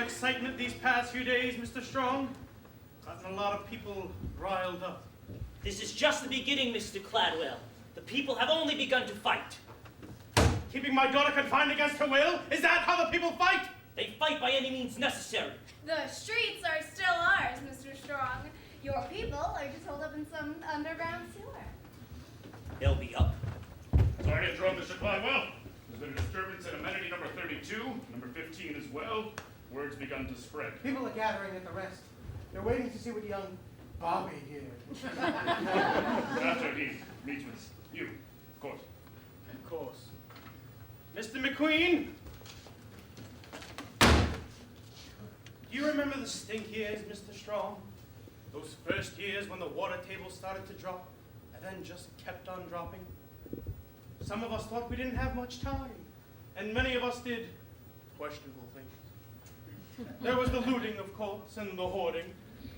excitement these past few days, Mr. Strong. Gotten a lot of people riled up. This is just the beginning, Mr. Cladwell. The people have only begun to fight. Keeping my daughter confined against her will? Is that how the people fight? They fight by any means necessary. The streets are still ours, Mr. Strong. Your people are just holed up in some underground sewer. They'll be up. Sorry to interrupt, Mr. Cladwell. There's been a disturbance in amenity number 32, number 15 as well. Word's begun to spread. People are gathering at the rest. They're waiting to see what young Bobby here. After he meets with you, of course. Of course. Mr. McQueen? Do you remember the stink years, Mr. Strong? Those first years when the water table started to drop and then just kept on dropping? Some of us thought we didn't have much time, and many of us did questionable things. There was the looting, of course, and the hoarding.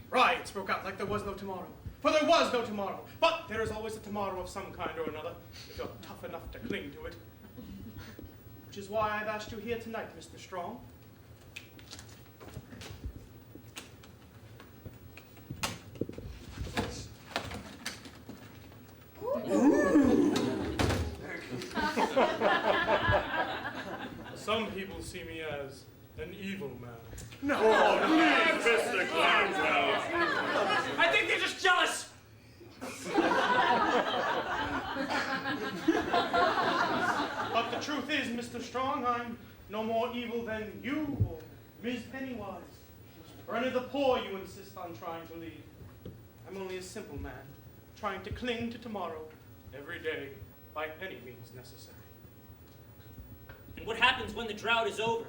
Riots broke out like there was no tomorrow. For there was no tomorrow. But there is always a tomorrow of some kind or another, if you're tough enough to cling to it. Which is why I've asked you here tonight, Mr. Strong. Some people see me as an evil man. No, please, Mr. Cladwell. I think they're just jealous. But the truth is, Mr. Strong, I'm no more evil than you or Ms. Pennywise, or any of the poor you insist on trying to lead. I'm only a simple man, trying to cling to tomorrow every day by any means necessary. And what happens when the drought is over?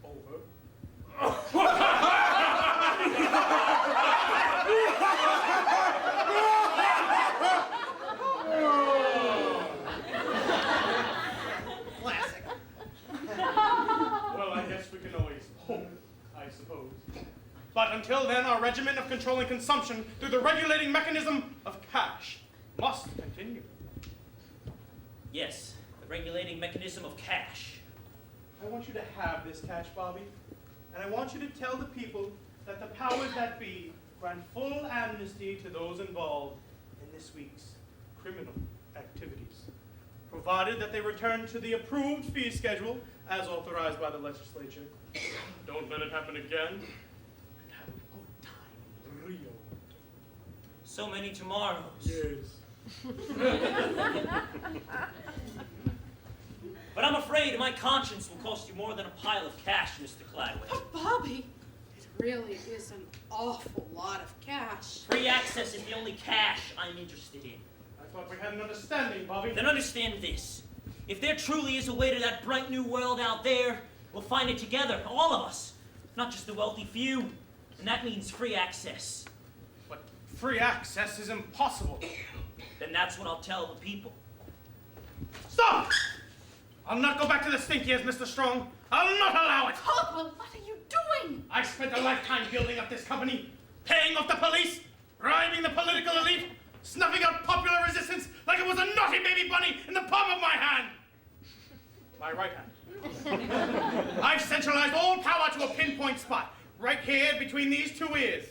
Over? Classic. Well, I guess we can always hope, I suppose. But until then, our regimen of controlling consumption through the regulating mechanism of cash must continue. Yes, the regulating mechanism of cash. I want you to have this cash, Bobby, and I want you to tell the people that the powers that be grant full amnesty to those involved in this week's criminal activities, provided that they return to the approved fee schedule as authorized by the legislature. Don't let it happen again, and have a good time in Rio. So many tomorrows. Yes. But I'm afraid my conscience will cost you more than a pile of cash, Mr. Cladwell. But Bobby, it really is an awful lot of cash. Free access is the only cash I'm interested in. I thought we had an understanding, Bobby. Then understand this. If there truly is a way to that bright new world out there, we'll find it together, all of us. Not just the wealthy few. And that means free access. But free access is impossible. Then that's what I'll tell the people. Stop! I'll not go back to the stink years, Mr. Strong. I'll not allow it. Caldwell, what are you doing? I spent a lifetime building up this company, paying off the police, bribing the political elite, snuffing out popular resistance like it was a naughty baby bunny in the palm of my hand. My right hand. I've centralized all power to a pinpoint spot, right here between these two ears.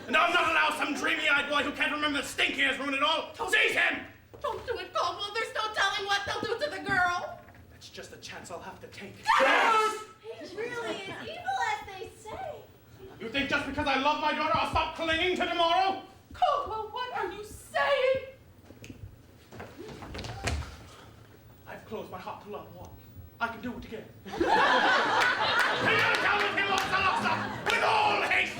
And I'll not allow some dreamy-eyed boy who can't remember the stink years ruin it all. Seize him! Don't do it, Caldwell. There's no telling what they'll do to the girl. That's just a chance I'll have to take. He really is evil, as they say. You think just because I love my daughter, I'll stop clinging to tomorrow? Caldwell, what are you saying? I've closed my heart to love one. I can do it again. Tear down the pillows, Alexa, with all haste!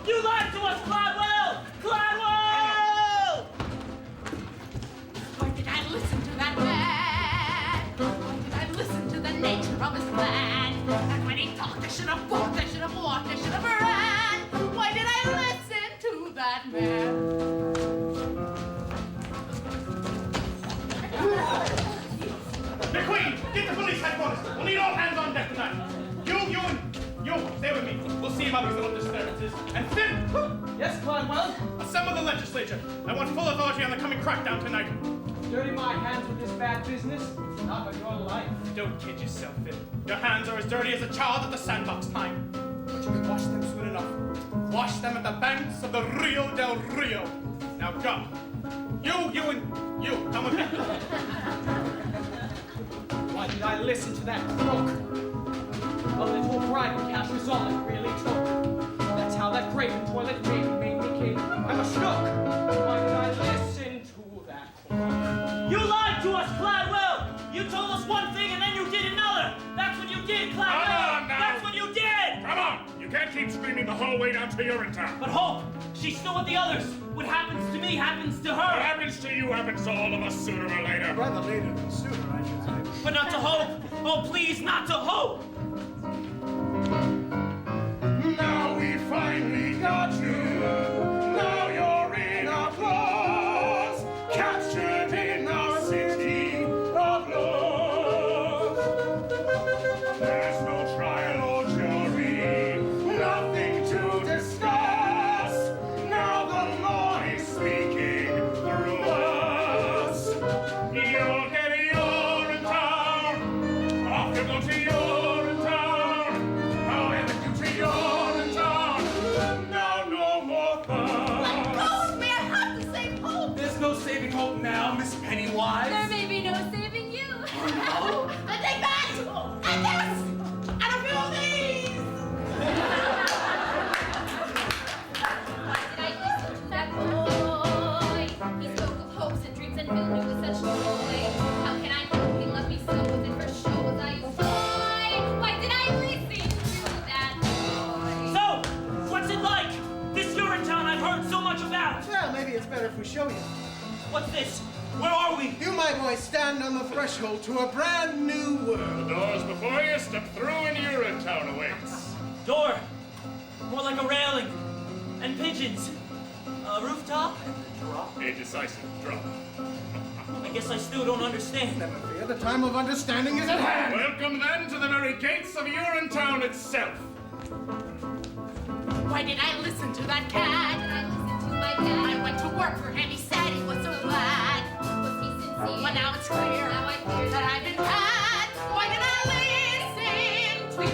You lied to us, Cladwell! Cladwell! Why did I listen to that man? Why did I listen to the nature of his plan? And when he talked, I should have walked, I should have walked, I should have ran. Why did I listen to that man? McQueen, get the police headquarters. We'll need all hands on deck tonight. You, stay with me. We'll see about these little disturbances. And Finn! Yes, Cladwell? Assemble the legislature. I want full authority on the coming crackdown tonight. Dirty my hands with this bad business. top of your life. Don't kid yourself, Phil. Your hands are as dirty as a child at the sandbox time. But you can wash them soon enough. Wash them at the banks of the Rio del Rio. Now go. You, and you, come with me. Why did I listen to that crook? A little bridal cash was all it really took. That's how that graven toilet baby made me king. I'm a schnook. Why did I listen to that crook? You lied to us, Gladwell! You told us one thing and then you did another! That's what you did, Gladwell! Come on now. That's what you did! Come on! You can't keep screaming the whole way down to Urinetown. But Hope, she's still with the others. What happens to me happens to What her. happens to you happens to all of us sooner or later. Rather later than sooner, I should say. But not to Hope. Oh, please, not to Hope! Now we finally got you. Now you're in applause. Captured in our city of love. There's no trial or jury. Nothing to discuss. Now the law is speaking through us. You'll get Urinetown. Off you go to Urinetown. However you to Urinetown. Now no more fun. Let go of me, I have to save Hope. There's no saving Hope now, Miss Pennywise. There may be no saving you. No, I take that! And this! And a few of these! Why did I listen to that boy? He spoke of hopes and dreams and filled me with such joy. How can I know he loved me so? Was it for show? Was I soy? Why did I listen to that boy? So, what's it like? This Urinetown I've heard so much about. Well, maybe it's better if we show you. What's this? Where are we? You, my boy, stand on the threshold to a brand new world. The doors before you, step through and Urinetown awaits. Door. More like a railing. And pigeons. A rooftop? A decisive drop. I guess I still don't understand. Never fear, the time of understanding is at hand. Welcome then to the very gates of Urinetown itself. Why did I listen to that Why cat? did I listen to my dad? I went to work for him, he said he was so glad. Was he sincere? But now it's clear Now I fear that I've been had. Why did I listen to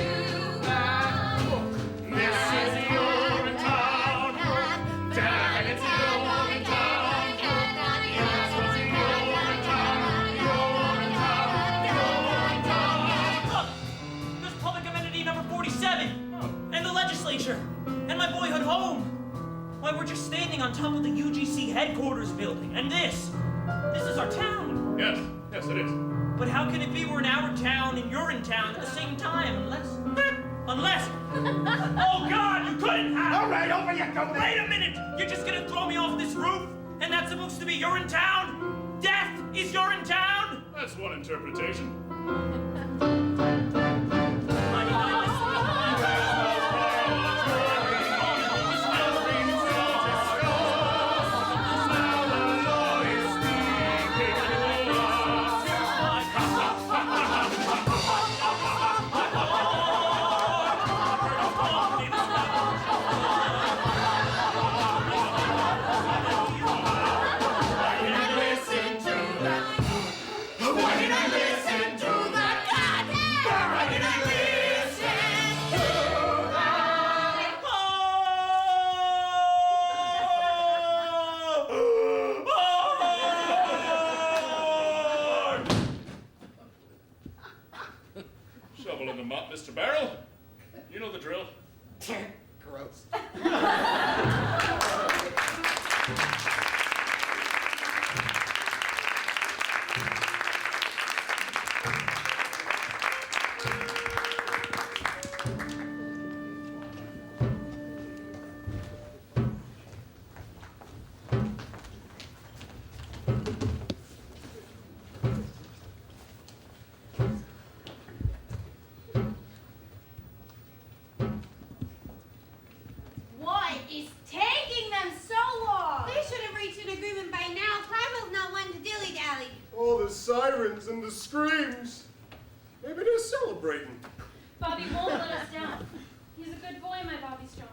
that book? This is Urinetown. Damn, it's Urinetown. Yes, it's Urinetown. Look! There's public amenity number 47. And the legislature. And my boyhood home. Why, we're just standing on top of the UGC headquarters building. And this is our town. Yes, it is. But how can it be we're in our town and you're in town at the same time? Unless... Oh, God, you couldn't have... All right, over you go then. Wait a minute! You're just gonna throw me off this roof? And that's supposed to be you're in town? Death is you're in town? That's one interpretation. Why did I listen? Shovel in the muck, Mr. Barrel. You know the drill. Gross. What is taking them so long? They should have reached an agreement by now. Clivel's not one to dilly-dally. All the sirens and the screams. Maybe they're celebrating. Bobby won't let us down. He's a good boy, my Bobby Strong.